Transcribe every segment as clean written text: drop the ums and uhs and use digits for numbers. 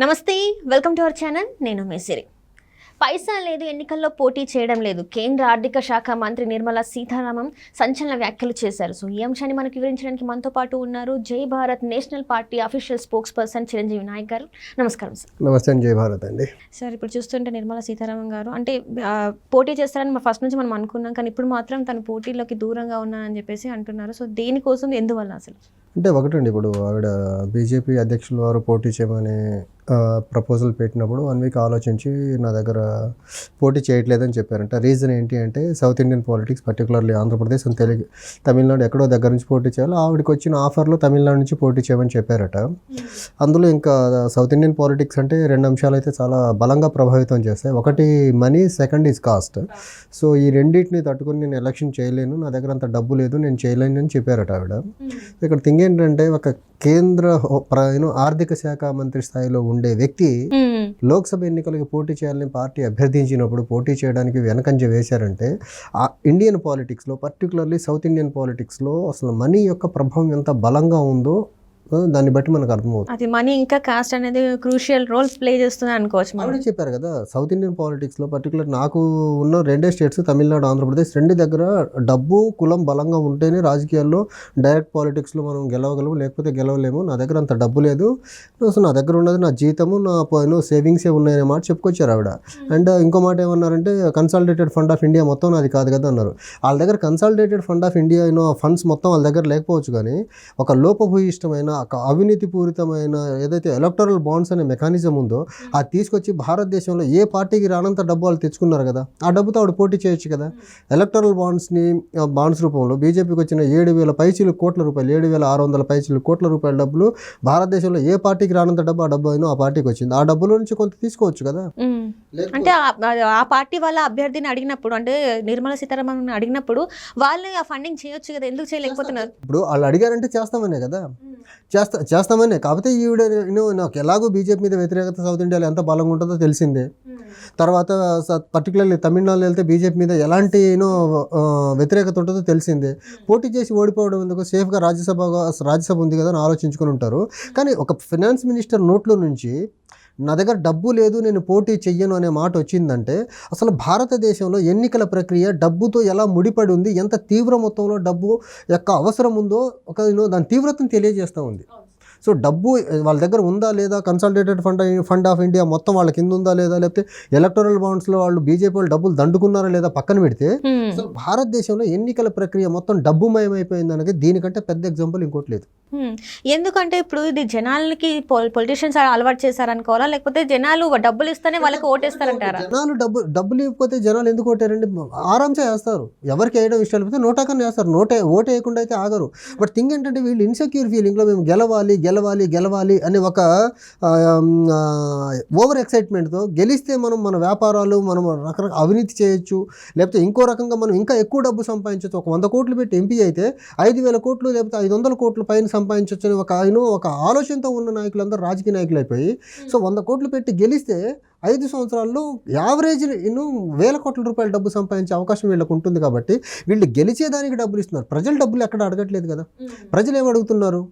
నమస్తే, welcome to our channel. నేను మేసిరి. పైసా లేదు, ఎన్నికల్లో పోటీ చేయడం లేదు. కేంద్ర ఆర్థిక శాఖ మంత్రి నిర్మలా సీతారామన్ సంచలన వ్యాఖ్యలు చేశారు. సో ఈ అంశాన్ని మనకు వివరించడానికి మనతో పాటు ఉన్నారు Jai Bharat national Party official spokesperson Chiranjeevi Nayak గారు. నమస్కారం సార్. నమస్తే, జై భారత్ అండి. సార్, ఇప్పుడు చూస్తుంటే నిర్మలా సీతారామన్ గారు అంటే పోటీ చేస్తారని ఫస్ట్ నుంచి మనం అనుకున్నాం, కానీ ఇప్పుడు మాత్రం తను పోటీలోకి దూరంగా ఉన్నానని చెప్పేసి అంటున్నారు. సో దేనికోసం, ఎందువల్ల అసలు? అంటే ఒకటండి, ఇప్పుడు ఆవిడ బీజేపీ అధ్యక్షుల వారు పోటీ చేయమని ప్రపోజల్ పెట్టినప్పుడు 1 వీక్ ఆలోచించి నా దగ్గర పోటీ చేయట్లేదని చెప్పారంట. రీజన్ ఏంటి అంటే south Indian politics, particularly Andhra Pradesh and Tamil Nadu ఎక్కడో దగ్గర నుంచి పోటీ చేయాలి. ఆవిడకి వచ్చిన ఆఫర్లో తమిళనాడు నుంచి పోటీ చేయమని చెప్పారట. అందులో ఇంకా సౌత్ ఇండియన్ పాలిటిక్స్ అంటే 2 అంశాలు అయితే చాలా బలంగా ప్రభావితం చేస్తాయి. ఒకటి money, second is cost. So ఈ రెండింటిని తట్టుకుని నేను ఎలక్షన్ చేయలేను, నా దగ్గర అంత డబ్బు లేదు, నేను చేయలేను అని చెప్పారట ఆవిడ. ఇక్కడ థింగ్ ఏంటంటే, ఒక కేంద్ర ఆర్థిక శాఖ మంత్రి స్థాయిలో ఉండే వ్యక్తి లోక్సభ ఎన్నికలకు పోటీ చేయాలని పార్టీ అభ్యర్థించినప్పుడు పోటీ చేయడానికి వెనకంజ వేశారంటే ఆ ఇండియన్ పాలిటిక్స్లో, పర్టికులర్లీ సౌత్ ఇండియన్ పాలిటిక్స్లో అసలు మనీ యొక్క ప్రభావం ఎంత బలంగా ఉందో దాన్ని బట్టి మనకు అర్థమవుతుంది. అది మనీ ఇంకా కాస్ట్ అనేది క్రూషియల్ రోల్స్ ప్లే చేస్తుంది అనుకోవచ్చు. ఆవిడే చెప్పారు కదా, సౌత్ ఇండియన్ పాలిటిక్స్లో పర్టికులర్ నాకు ఉన్న 2 స్టేట్స్ తమిళనాడు, ఆంధ్రప్రదేశ్, 2 దగ్గర డబ్బు, కులం బలంగా ఉంటేనే రాజకీయాల్లో డైరెక్ట్ పాలిటిక్స్లో మనం గెలవగలము, లేకపోతే గెలవలేము. నా దగ్గర అంత డబ్బు లేదు, నా దగ్గర ఉన్నది నా జీతము, నా సేవింగ్సే ఉన్నాయనే మాట చెప్పుకొచ్చారు ఆవిడ. అండ్ ఇంకో మాట ఏమన్నారంటే, కన్సాలిడేటెడ్ ఫండ్ ఆఫ్ ఇండియా మొత్తం నాది కాదు కదా అన్నారు. వాళ్ళ దగ్గర consolidated fund of India funds మొత్తం వాళ్ళ దగ్గర లేకపోవచ్చు, కానీ ఒక లోపభూయిష్టమైన, ఒక అవినీతి పూరితమైన ఏదైతే ఎలక్టరల్ బాండ్స్ అనే మెకానిజం ఉందో అది తీసుకొచ్చి భారతదేశంలో ఏ పార్టీకి రానంత డబ్బు వాళ్ళు తెచ్చుకున్నారు కదా, ఆ డబ్బుతో ఆవిడ పోటీ చేయొచ్చు కదా. ఎలక్టరల్ బాండ్స్ రూపంలో బీజేపీకి వచ్చిన 7,000 పైచీలు కోట్ల రూపాయలు, 7,600 పైచీలు కోట్ల రూపాయల డబ్బులు భారతదేశంలో ఏ పార్టీకి రానంత డబ్బు ఆ డబ్బు అయినా ఆ పార్టీకి వచ్చింది. ఆ డబ్బుల నుంచి కొంత తీసుకోవచ్చు కదా. అంటే ఆ పార్టీ వాళ్ళ అభ్యర్థిని అడిగినప్పుడు, అంటే నిర్మలా సీతారామన్ అడిగినప్పుడు వాళ్ళు ఆ ఫండింగ్ చేయొచ్చు కదా, ఎందుకు చేయలేకపోతున్నారు? ఇప్పుడు వాళ్ళు అడిగారంటే చేస్తామనే కదా, చేస్తామనే. కాకపోతే ఈవిడ నాకు ఎలాగో బీజేపీ మీద వ్యతిరేకత సౌత్ ఇండియాలో ఎంత బలంగా ఉంటుందో తెలిసిందే. తర్వాత పర్టికులర్లీ తమిళనాడులో వెళ్తే బీజేపీ మీద ఎలాంటి వ్యతిరేకత ఉంటుందో తెలిసిందే. పోటీ చేసి ఓడిపోవడం ఎందుకు, సేఫ్గా రాజ్యసభ ఉంది కదా అని ఆలోచించుకొని ఉంటారు. కానీ ఒక ఫైనాన్స్ మినిస్టర్ నోట్లో నుంచి నా దగ్గర డబ్బు లేదు, నేను పోటీ చెయ్యను అనే మాట వచ్చిందంటే అసలు భారతదేశంలో ఎన్నికల ప్రక్రియ డబ్బుతో ఎలా ముడిపడి ఉంది, ఎంత తీవ్ర మొత్తంలో డబ్బు యొక్క అవసరం ఉందో దాని తీవ్రతను తెలియజేస్తూ ఉంది. సో డబ్బు వాళ్ళ దగ్గర ఉందా లేదా, కన్సాలిడేటెడ్ ఫండ్ ఆఫ్ ఇండియా మొత్తం వాళ్ళ కింద ఉందా లేదా, లేకపోతే ఎలక్టోరల్ బాండ్స్లో వాళ్ళు బీజేపీ వాళ్ళు డబ్బులు దండుకున్నారా లేదా పక్కన పెడితే అసలు భారతదేశంలో ఎన్నికల ప్రక్రియ మొత్తం డబ్బుమయమైపోయింది అనేది దీనికంటే పెద్ద ఎగ్జాంపుల్ ఇంకోటి లేదు. ఎందుకంటే ఇప్పుడు ఇది జనాలకి పొలిటీషియన్స్ అలవాటు చేశారనుకోవాలా, లేకపోతే జనాలు డబ్బులు ఇస్తేనే వాళ్ళకి ఓటేస్తారంటారా? జనాలు డబ్బులు ఇవ్వకపోతే జనాలు ఎందుకు ఓటారండి? ఆరాంసే వేస్తారు. ఎవరికి వేయడం ఇష్టం లేకపోతే నోటాకన్నా వేస్తారు, ఓటు వేయకుండా అయితే ఆగరు. బట్ థింగ్ ఏంటంటే, వీళ్ళు ఇన్సెక్యూర్ ఫీలింగ్లో మేము గెలవాలి అని ఒక ఓవర్ ఎక్సైట్మెంట్తో గెలిస్తే మన వ్యాపారాలు, మనం రకరకాల అవినీతి చేయొచ్చు, లేకపోతే ఇంకో రకంగా మనం ఇంకా ఎక్కువ డబ్బు సంపాదించవచ్చు. ఒక 100 కోట్లు పెట్టి ఎంపీ అయితే 5,000 కోట్లు లేకపోతే 500 కోట్ల పైన సంపాదించవచ్చు అని ఒక ఆలోచనతో ఉన్న నాయకులందరూ రాజకీయ నాయకులు అయిపోయి, సో 100 కోట్లు పెట్టి గెలిస్తే 5 సంవత్సరాల్లో యావరేజ్ 1,000 కోట్ల రూపాయల డబ్బు సంపాదించే అవకాశం వీళ్ళకు ఉంటుంది. కాబట్టి వీళ్ళు గెలిచేదానికి డబ్బులు ఇస్తున్నారు. ప్రజలు డబ్బులు ఎక్కడ అడగట్లేదు కదా. ప్రజలు ఏం అడుగుతున్నారు?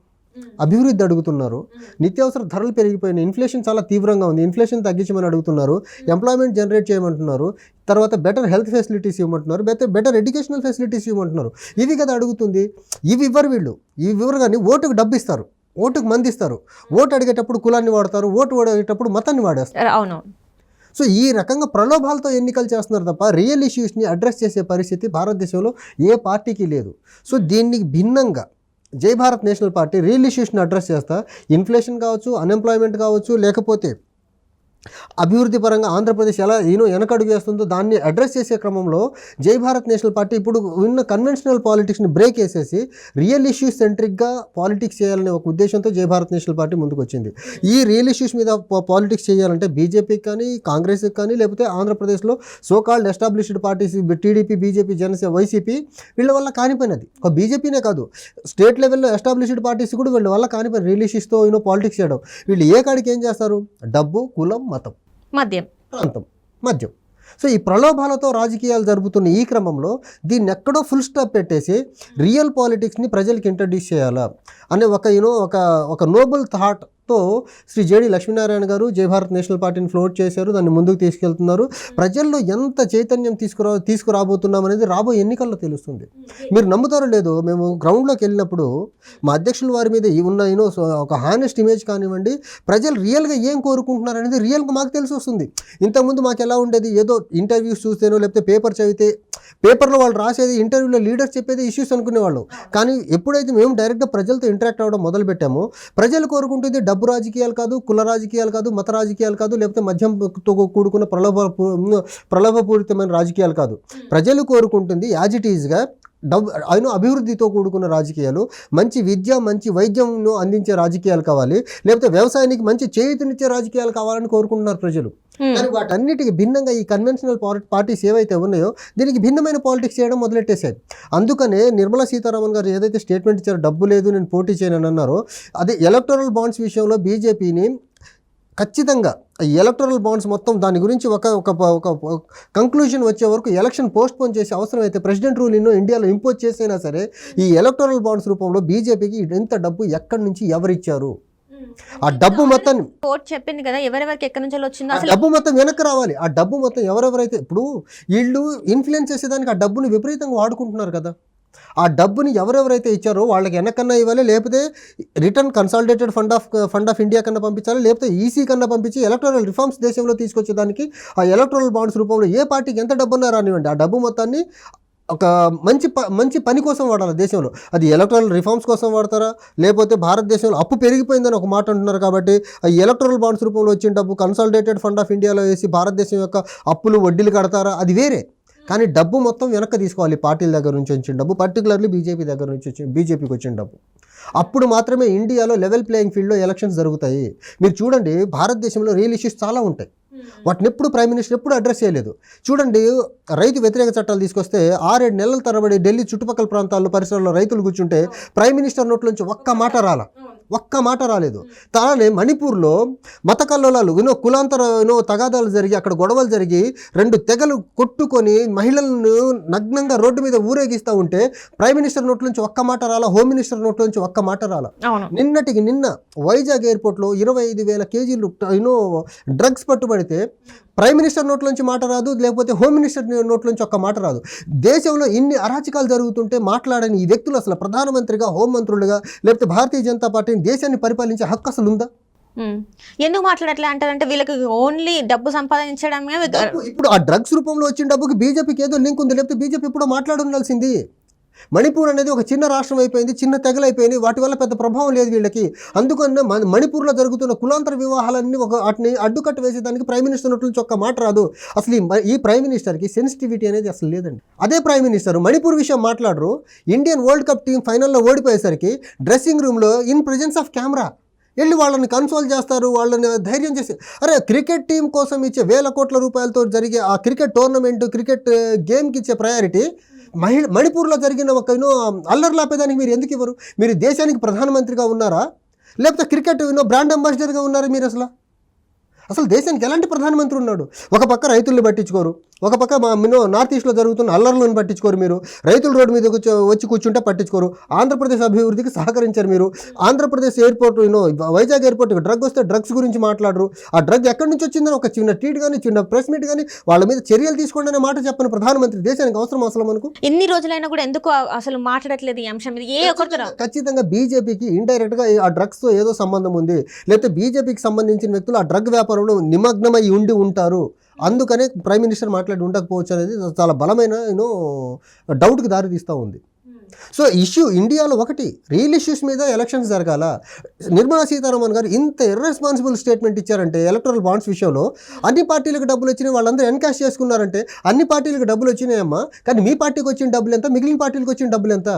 అభివృద్ధి అడుగుతున్నారు. నిత్యావసర ధరలు పెరిగిపోయినాయి, ఇన్ఫ్లేషన్ చాలా తీవ్రంగా ఉంది, ఇన్ఫ్లేషన్ తగ్గించమని అడుగుతున్నారు, ఎంప్లాయ్మెంట్ జనరేట్ చేయమంటున్నారు, తర్వాత బెటర్ హెల్త్ ఫెసిలిటీస్ ఇవ్వమంటున్నారు, బెటర్ ఎడ్యుకేషనల్ ఫెసిలిటీస్ ఇవ్వమంటున్నారు. ఇవి కదా అడుగుతుంది. ఇవి ఇవ్వరు కానీ ఓటుకు డబ్బు ఇస్తారు, ఓటుకు మంది ఇస్తారు. ఓటు అడిగేటప్పుడు కులాన్ని వాడతారు, ఓటు అడిగేటప్పుడు మతాన్ని వాడేస్తారు. అవును. సో ఈ రకంగా ప్రలోభాలతో ఎన్నికలు చేస్తున్నారు తప్ప రియల్ ఇష్యూస్ని అడ్రస్ చేసే పరిస్థితి భారతదేశంలో ఏ పార్టీకి లేదు. సో దీనికి భిన్నంగా జై భారత్ నేషనల్ పార్టీ రియల్ ఇష్యూస్ని అడ్రస్ చేస్తా, ఇన్ఫ్లేషన్ కావచ్చు, అన్ఎంప్లాయ్మెంట్ కావచ్చు, లేకపోతే అభివృద్ధి పరంగా ఆంధ్రప్రదేశ్ ఎలా వెనకడుగు వేస్తుందో దాన్ని అడ్రస్ చేసే క్రమంలో జై భారత్ నేషనల్ పార్టీ ఇప్పుడు ఉన్న కన్వెన్షనల్ పాలిటిక్స్ని బ్రేక్ వేసేసి రియల్ ఇష్యూస్ సెంట్రిక్గా పాలిటిక్స్ చేయాలనే ఒక ఉద్దేశంతో జై భారత్ నేషనల్ పార్టీ ముందుకు వచ్చింది. ఈ రియల్ ఇష్యూస్ మీద పాలిటిక్స్ చేయాలంటే బీజేపీకి కానీ, కాంగ్రెస్కి కానీ, లేకపోతే ఆంధ్రప్రదేశ్లో so called established parties TDP, BJP, Janasena, YCP వీళ్ళ వల్ల కానిపోయినది. ఒక బీజేపీనే కాదు, స్టేట్ లెవెల్లో ఎస్టాబ్లిష్డ్ పార్టీస్ కూడా వీళ్ళ వల్ల కానిపోయిన రియల్ ఇష్యూస్తో పాలిటిక్స్ చేయడం. వీళ్ళు ఏ కాడికి ఏం చేస్తారు? డబ్బు, కులం, మతం, మద్యం, ప్రాంతం, మద్యం. సో ఈ ప్రలోభాలతో రాజకీయాలు జరుపుతున్న ఈ క్రమంలో దీన్ని ఎక్కడో ఫుల్ స్టాప్ పెట్టేసి రియల్ పాలిటిక్స్ని ప్రజలకు ఇంట్రడ్యూస్ చేయాలా అనే ఒక నోబుల్ థాట్ తో శ్రీ జేడి లక్ష్మీనారాయణ గారు జై భారత్ నేషనల్ పార్టీని ఫ్లోట్ చేశారు, దాన్ని ముందుకు తీసుకెళ్తున్నారు. ప్రజల్లో ఎంత చైతన్యం తీసుకురాబోతున్నాం అనేది రాబోయే ఎన్నికల్లో తెలుస్తుంది. మీరు నమ్ముతారో లేదో, మేము గ్రౌండ్లోకి వెళ్ళినప్పుడు మా అధ్యక్షుల వారి మీద ఉన్న ఒక హానెస్ట్ ఇమేజ్ కానివ్వండి, ప్రజలు రియల్గా ఏం కోరుకుంటున్నారు అనేది రియల్గా మాకు తెలిసి వస్తుంది. ఇంతకుముందు మాకు ఎలా ఉండేది, ఏదో ఇంటర్వ్యూస్ చూస్తేనో లేకపోతే పేపర్ చదివితే పేపర్లో వాళ్ళు రాసేది, ఇంటర్వ్యూలో లీడర్స్ చెప్పేది ఇష్యూస్ అనుకునేవాళ్ళు. కానీ ఎప్పుడైతే మేము డైరెక్ట్గా ప్రజలతో ఇంటరాక్ట్ అవ్వడం మొదలు పెట్టామో, ప్రజలు కోరుకుంటుంది డబ్బు రాజకీయాలు కాదు, కుల రాజకీయాలు కాదు, మత రాజకీయాలు కాదు, లేకపోతే మద్యంతో కూడుకున్న ప్రలోభపూరితమైన రాజకీయాలు కాదు. ప్రజలు కోరుకుంటుంది యాజ్ ఇట్ ఈజ్గా అభివృద్ధితో కూడుకున్న రాజకీయాలు, మంచి విద్య మంచి వైద్యంను అందించే రాజకీయాలు కావాలి, లేకపోతే వ్యవసాయానికి మంచి చేయూతనిచ్చే రాజకీయాలు కావాలని కోరుకుంటున్నారు ప్రజలు. కానీ వాటన్నిటికీ భిన్నంగా ఈ కన్వెన్షనల్ పార్టీస్ ఏవైతే ఉన్నాయో దీనికి భిన్నమైన పాలిటిక్స్ చేయడం మొదలెట్టేశాయి. అందుకనే నిర్మలా సీతారామన్ గారు ఏదైతే స్టేట్మెంట్ ఇచ్చారో డబ్బు లేదు నేను పోటీ చేయనని అన్నారో, అదే ఎలక్టోరల్ బాండ్స్ విషయంలో బీజేపీని ఖచ్చితంగా ఎలక్టోరల్ బాండ్స్ మొత్తం దాని గురించి ఒక కంక్లూజన్ వచ్చే వరకు ఎలక్షన్ పోస్ట్ పోన్ చేసే అవసరం అయితే ప్రెసిడెంట్ రూల్ ఇండియాలో ఇంపోజ్ చేసైనా సరే ఈ ఎలక్టోరల్ బాండ్స్ రూపంలో బీజేపీకి ఎంత డబ్బు ఎక్కడి నుంచి ఎవరిచ్చారు, ఆ డబ్బు మొత్తం కోర్టు చెప్పింది కదా ఎవరెవరికి ఎక్కడి నుంచి వచ్చిందో, డబ్బు మొత్తం వెనక్కి రావాలి. ఆ డబ్బు మొత్తం ఎవరెవరైతే ఇప్పుడు వీళ్ళు ఇన్ఫ్లుయెన్స్ చేసేదానికి ఆ డబ్బుని విపరీతంగా వాడుకుంటున్నారు కదా, ఆ డబ్బుని ఎవరెవరైతే ఇచ్చారో వాళ్ళకి వెనకన్నా ఇవ్వాలి, లేకపోతే return consolidated fund of India కన్నా పంపించాలి, లేకపోతే ఈసీ కన్నా పంపించి ఎలక్టోరల్ రిఫార్మ్స్ దేశంలో తీసుకొచ్చేదానికి ఆ ఎలక్టోరల్ బాండ్స్ రూపంలో ఏ పార్టీకి ఎంత డబ్బు ఉన్నారో రానివ్వండి, ఆ డబ్బు మొత్తాన్ని ఒక మంచి పని కోసం వాడాలి దేశంలో. అది ఎలక్టోరల్ రిఫార్మ్స్ కోసం వాడతారా, లేకపోతే భారతదేశంలో అప్పు పెరిగిపోయిందని ఒక మాట అంటున్నారు కాబట్టి ఈ ఎలక్టోరల్ బాండ్స్ రూపంలో వచ్చిన డబ్బు కన్సాలిడేటెడ్ ఫండ్ ఆఫ్ ఇండియాలో వేసి భారతదేశం యొక్క అప్పులు వడ్డీలు కడతారా, అది వేరే. కానీ డబ్బు మొత్తం వెనక్కి తీసుకోవాలి. పార్టీల దగ్గర నుంచి వచ్చిన డబ్బు, పర్టికులర్లీ బీజేపీ దగ్గర నుంచి బీజేపీకి వచ్చిన డబ్బు. అప్పుడు మాత్రమే ఇండియాలో లెవెల్ ప్లేయింగ్ ఫీల్డ్లో ఎలక్షన్స్ జరుగుతాయి. మీరు చూడండి, భారతదేశంలో రియల్ ఇష్యూస్ చాలా ఉంటాయి, వాటిని ఎప్పుడు ప్రైమ్ మినిస్టర్ ఎప్పుడు అడ్రస్ చేయలేదు. చూడండి, రైతు వ్యతిరేక చట్టాలు తీసుకొస్తే 6-7 నెలల తరబడి ఢిల్లీ చుట్టుపక్కల ప్రాంతాల్లో పరిసరాల్లో రైతులు కూర్చుంటే ప్రైమ్ మినిస్టర్ నోట్లోంచి ఒక్క మాట రాలేదు. అలానే మణిపూర్లో మత కల్లోలాలు కులాంతర తగాదాలు జరిగి అక్కడ గొడవలు జరిగి 2 తెగలు కొట్టుకొని మహిళలను నగ్నంగా రోడ్డు మీద ఊరేగిస్తూ ఉంటే ప్రైమ్ మినిస్టర్ నోట్లోంచి ఒక్క మాట రాలా, హోమ్ మినిస్టర్ నోట్లోంచి ఒక్క మాట రాలా. నిన్న వైజాగ్ ఎయిర్పోర్ట్లో 25,000 కేజీలు డ్రగ్స్ పట్టుబడితే ప్రైమ్ మినిస్టర్ నోట్లోంచి మాట రాదు, లేకపోతే హోమ్ మినిస్టర్ నోట్లోంచి ఒక్క మాట రాదు. దేశంలో ఇన్ని అరాచకాలు జరుగుతుంటే మాట్లాడని ఈ వ్యక్తులు అసలు ప్రధానమంత్రిగా, హోంమంత్రులుగా, లేకపోతే భారతీయ జనతా పార్టీని దేశాన్ని పరిపాలించే హక్కు అసలు ఉందా? ఎందుకు మాట్లాడట్లే అంటారంటే వీళ్ళకి ఓన్లీ డబ్బు సంపాదించడమే. ఇప్పుడు ఆ డ్రగ్స్ రూపంలో వచ్చిన డబ్బుకి బీజేపీకి ఏదో లింక్ ఉంది, లేకపోతే బీజేపీ ఎప్పుడో మాట్లాడుండాల్సింది. మణిపూర్ అనేది ఒక చిన్న రాష్ట్రం అయిపోయింది, చిన్న తెగలైపోయింది, వాటి వల్ల పెద్ద ప్రభావం లేదు వీళ్ళకి. అందుకనే మణిపూర్లో జరుగుతున్న కులాంతర వివాహాలన్నీ వాటిని అడ్డుకట్ట వేసేదానికి ప్రైమ్ మినిస్టర్ నోట్ల నుంచి ఒక్క మాట రాదు. అసలు ఈ ప్రైమ్ మినిస్టర్కి సెన్సిటివిటీ అనేది అసలు లేదండి. అదే ప్రైమ్ మినిస్టర్ మణిపూర్ విషయం మాట్లాడరు. ఇండియన్ వరల్డ్ కప్ టీం ఫైనల్లో ఓడిపోయేసరికి డ్రెస్సింగ్ రూమ్లో ఇన్ ప్రెజెన్స్ ఆఫ్ కెమెరా వెళ్ళి వాళ్ళని కన్సోల్ చేస్తారు, వాళ్ళని ధైర్యం చేసి. అరే, క్రికెట్ టీం కోసం ఇచ్చే వేల కోట్ల రూపాయలతో జరిగే ఆ క్రికెట్ టోర్నమెంట్, క్రికెట్ గేమ్కి ఇచ్చే ప్రయారిటీ మణిపూర్లో జరిగిన ఒక అల్లర్లు ఆపేదానికి మీరు ఎందుకు ఇవ్వరు? మీరు దేశానికి ప్రధానమంత్రిగా ఉన్నారా, లేకపోతే క్రికెట్ బ్రాండ్ అంబాసిడర్గా ఉన్నారా? మీరు అసలు దేశానికి ఎలాంటి ప్రధానమంత్రి ఉన్నాడు? ఒక పక్క రైతుల్ని పట్టించుకోరు, ఒక పక్క నార్త్ ఈస్ట్లో జరుగుతున్న అల్లర్లను పట్టించుకోరు. మీరు రైతులు రోడ్డు మీద వచ్చి కూర్చుంటే పట్టించుకోరు. ఆంధ్రప్రదేశ్ అభివృద్ధికి సహకరించారు మీరు. Andhra Pradesh airport Vizag airport drug వస్తే డ్రగ్స్ గురించి మాట్లాడరు. ఆ డ్రగ్ ఎక్కడి నుంచి వచ్చిందని ఒక చిన్న ట్వీట్ కానీ, చిన్న ప్రెస్ మీట్ కానీ వాళ్ళ మీద చర్యలు తీసుకోండి అనే మాట చెప్పని ప్రధానమంత్రి దేశానికి అవసరం అసలు మనకు? ఎన్ని రోజులైనా కూడా ఎందుకు అసలు మాట్లాడట్లేదు ఈ అంశం మీద? ఖచ్చితంగా బీజేపీకి ఇండైరెక్ట్గా ఆ డ్రగ్స్తో ఏదో సంబంధం ఉంది, లేకపోతే బీజేపీకి సంబంధించిన వ్యక్తులు ఆ డ్రగ్ వ్యాపారంలో నిమగ్నమై ఉంటారు. అందుకనే ప్రైమ్ మినిస్టర్ మాట్లాడి ఉండకపోవచ్చు అనేది చాలా బలమైన డౌట్కి దారితీస్తూ ఉంది. సో ఇష్యూ ఇండియాలో ఒకటి, రియల్ ఇష్యూస్ మీద ఎలక్షన్స్ జరగాల. నిర్మలా సీతారామన్ గారు ఇంత ఇర్రెస్పాన్సిబుల్ స్టేట్మెంట్ ఇచ్చారంటే ఎలక్టరల్ బాండ్స్ విషయంలో అన్ని పార్టీలకు డబ్బులు వచ్చినాయి, వాళ్ళందరూ ఎన్కాష్ చేసుకున్నారంటే అన్ని పార్టీలకు డబ్బులు వచ్చినాయమ్మా. కానీ మీ పార్టీకి వచ్చిన డబ్బులు ఎంత, మిగిలిన పార్టీలకు వచ్చిన డబ్బులు ఎంత?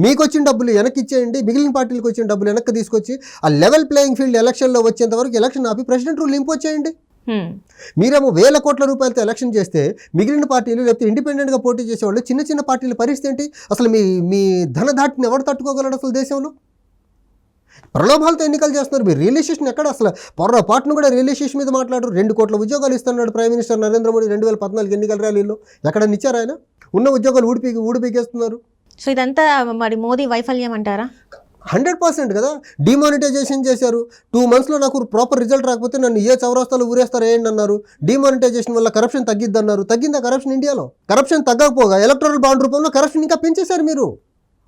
మీకు వచ్చిన డబ్బులు వెనక్కి ఇచ్చేయండి, మిగిలిన పార్టీలకు వచ్చిన డబ్బులు వెనక్కి తీసుకొచ్చి ఆ లెవెల్ ప్లేయింగ్ ఫీల్డ్ ఎలక్షన్లో వచ్చేంత వరకు ఎలక్షన్ ఆపి ప్రెసిడెంట్ రూల్ ఇంపోజ్ చేయండి. మీరేమో వేల కోట్ల రూపాయలతో ఎలక్షన్ చేస్తే మిగిలిన పార్టీలు, లేకపోతే ఇండిపెండెంట్గా పోటీ చేసేవాళ్ళు చిన్న పార్టీల పరిస్థితి ఏంటి? అసలు మీ ధనధాటిని ఎవరు తట్టుకోగలడు అసలు దేశంలో? ప్రలోభాలతో ఎన్నికలు చేస్తున్నారు. మీరు రియలైజేషన్ ఎక్కడ? అసలు పొరపాటును కూడా రియలైజేషన్ మీద మాట్లాడరు. 2 కోట్ల ఉద్యోగాలు ఇస్తున్నాడు ప్రైమ్ మినిస్టర్ నరేంద్ర మోడీ 2014 ఎన్నికల ర్యాలీలో. ఎక్కడన్నా ఇచ్చారు? ఆయన ఉన్న ఉద్యోగాలు ఊడిపీకేస్తున్నారు. సో ఇదంతా మరి మోదీ వైఫల్యం అంటారా? 100% కదా. డిమానిటైజేషన్ చేశారు. 2 monthsలో నాకు ప్రాపర్ రిజల్ట్ రాకపోతే నన్ను ఏ చౌరాస్తాలో ఊరేస్తారో ఏంటి అన్నారు. డిమానిటైజేషన్ వల్ల కరప్షన్ తగ్గిద్ది అన్నారు. తగ్గిందా కరప్షన్ ఇండియాలో? కరప్షన్ తగ్గకపోగా ఎలక్టరల్ బాండ్ రూపంలో కరప్షన్ ఇంకా పెంచేశారు మీరు.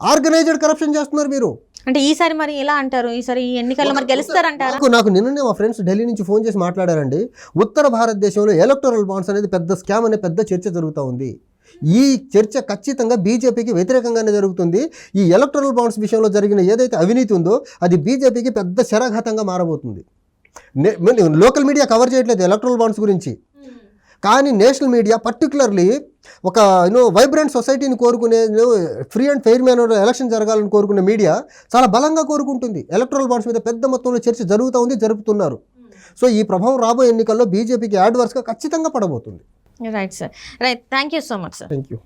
ఆర్గనైజ్డ్ కరప్షన్ చేస్తున్నారు మీరు. అంటే ఈసారి మరి ఎలా అంటారు? ఈసారి ఈ ఎన్నికల్లో మరి గెలుస్తారంటారా? నాకు నిన్ననే మా ఫ్రెండ్స్ ఢిల్లీ నుంచి ఫోన్ చేసి మాట్లాడారండి. ఉత్తర భారతదేశంలో ఎలక్టరల్ బాండ్స్ అనేది పెద్ద స్కామ్ అనే పెద్ద చర్చ జరుగుతూ ఉంది. ఈ చర్చ ఖచ్చితంగా బీజేపీకి వ్యతిరేకంగానే జరుగుతుంది. ఈ ఎలక్టరల్ బాండ్స్ విషయంలో జరిగిన ఏదైతే అవినీతి ఉందో అది బీజేపీకి పెద్ద శరాఘాతంగా మారబోతుంది. లోకల్ మీడియా కవర్ చేయట్లేదు ఎలక్టరల్ బాండ్స్ గురించి, కానీ నేషనల్ మీడియా పర్టికులర్లీ ఒక వైబ్రెంట్ సొసైటీని కోరుకునే free and fair manner election జరగాలని కోరుకునే మీడియా చాలా బలంగా కోరుకుంటుంది. ఎలక్టరల్ బాండ్స్ మీద పెద్ద మొత్తంలో చర్చ జరుగుతూ ఉంది, జరుపుతున్నారు. సో ఈ ప్రభావం రాబోయే ఎన్నికల్లో బీజేపీకి యాడ్వర్స్గా ఖచ్చితంగా పడబోతుంది. Right sir, right. Thank you so much sir. Thank you.